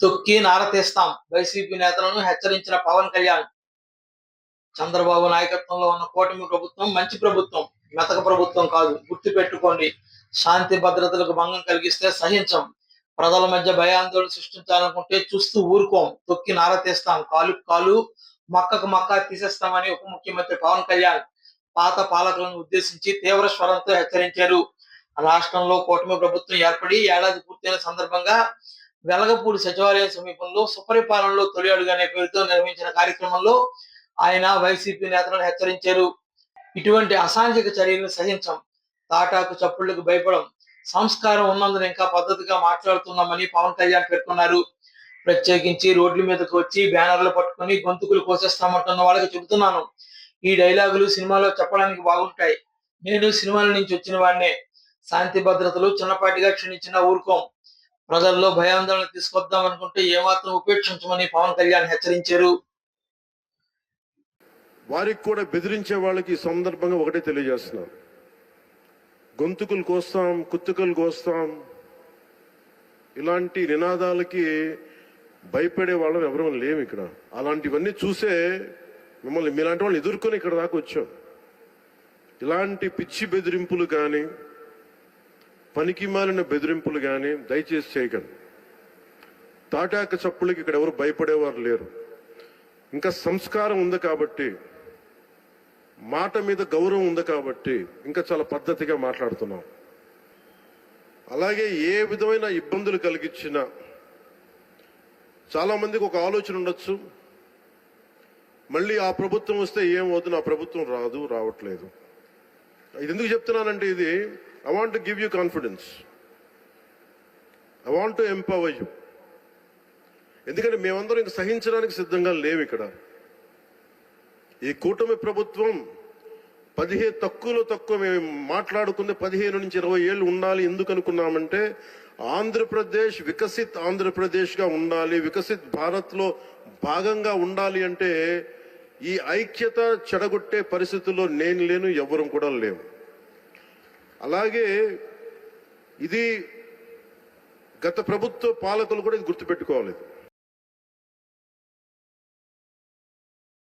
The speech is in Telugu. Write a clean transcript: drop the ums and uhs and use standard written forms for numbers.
తొక్కి నారతీస్తాం. వైసీపీ నేతలను హెచ్చరించిన పవన్ కళ్యాణ్. చంద్రబాబు నాయకత్వంలో ఉన్న కూటమి ప్రభుత్వం మంచి ప్రభుత్వం, మెతక ప్రభుత్వం కాదు. గుర్తుపెట్టుకోండి. శాంతి భద్రతలకు భంగం కలిగిస్తే సహించం. ప్రజల మధ్య భయాందోళన సృష్టించాలనుకుంటే చూస్తూ ఊరుకోం. తొక్కి నారతీస్తాం. కాలుకు కాలు, మక్కకు మక్క తీసేస్తామని ఉప ముఖ్యమంత్రి పవన్ కళ్యాణ్ పాత పాలకులను ఉద్దేశించి తీవ్ర స్వరంతో హెచ్చరించారు. రాష్ట్రంలో కూటమి ప్రభుత్వం ఏర్పడి ఏడాది పూర్తయిన సందర్భంగా వెలగపూడి సచివాలయం సమీపంలో సుపరిపాలనలో తొలి అడుగు అనే పేరుతో నిర్వహించిన కార్యక్రమంలో ఆయన వైసీపీ నేతలను హెచ్చరించారు. ఇటువంటి అసాంఘిక చర్యలను సహించం. తాటాకు చప్పుళ్లకు భయపడం. సంస్కారం ఉన్నందున ఇంకా పద్ధతిగా మాట్లాడుతున్నామని పవన్ కళ్యాణ్ పేర్కొన్నారు. ప్రత్యేకించి రోడ్ల మీదకి వచ్చి బ్యానర్లు పట్టుకుని గొంతుకులు కోసేస్తామంటున్న వాళ్ళకి చెబుతున్నాను, ఈ డైలాగులు సినిమాలో చెప్పడానికి బాగుంటాయి. నేను సినిమాల నుంచి వచ్చిన వాడినే. శాంతి భద్రతలు చిన్నపాటిగా క్షీణించినా ఊరుకోం. ప్రజల్లో భయాందోళన తీసుకొద్దాం అనుకుంటే ఏమాత్రం ఉపేక్షించమని పవన్ కళ్యాణ్ హెచ్చరించారు. వారికి కూడా బెదిరించే వాళ్ళకి ఈ సందర్భంగా ఒకటే తెలియజేస్తున్నాం, గొంతుకులు కోస్తాం, కుత్తుకలు కోస్తాం, ఇలాంటి నినాదాలకి భయపడే వాళ్ళం ఎవరూ లేము ఇక్కడ. అలాంటివన్నీ చూసే మిమ్మల్ని మీలాంటి వాళ్ళని ఎదుర్కొని ఇక్కడ దాకా వచ్చాం. ఇలాంటి పిచ్చి బెదిరింపులు కానీ, పనికి మాలిన బెదిరింపులు కానీ దయచేసి చేయకండి. తాటాక చప్పులకి ఇక్కడ ఎవరు భయపడేవారు లేరు. ఇంకా సంస్కారం ఉంది కాబట్టి, మాట మీద గౌరవం ఉంది కాబట్టి ఇంకా చాలా పద్ధతిగా మాట్లాడుతున్నాం. అలాగే ఏ విధమైన ఇబ్బందులు కలిగించినా, చాలా మందికి ఒక ఆలోచన ఉండొచ్చు, మళ్ళీ ఆ ప్రభుత్వం వస్తే ఏమవుతుంది, ఆ ప్రభుత్వం రావట్లేదు. ఇది ఎందుకు చెప్తున్నానంటే, ఇది I want to give you confidence, I want to empower you. ఎందుకంటే మేమందరం ఇంక సహించడానికి సిద్ధంగా లేవు ఇక్కడ. ఈ కూటమి ప్రభుత్వం తక్కువ మేము మాట్లాడుకుంటే 15 నుంచి 20 ఏళ్ళు ఉండాలి. ఎందుకు అనుకున్నామంటే, ఆంధ్రప్రదేశ్ వికసిత్ ఆంధ్రప్రదేశ్గా ఉండాలి, వికసిత్ భారత్లో భాగంగా ఉండాలి. అంటే ఈ ఐక్యత చెడగొట్టే పరిస్థితుల్లో నేను లేను, ఎవరు కూడా లేవు. అలాగే ఇది గత ప్రభుత్వ పాలకులు కూడా ఇది గుర్తుపెట్టుకోవాలి.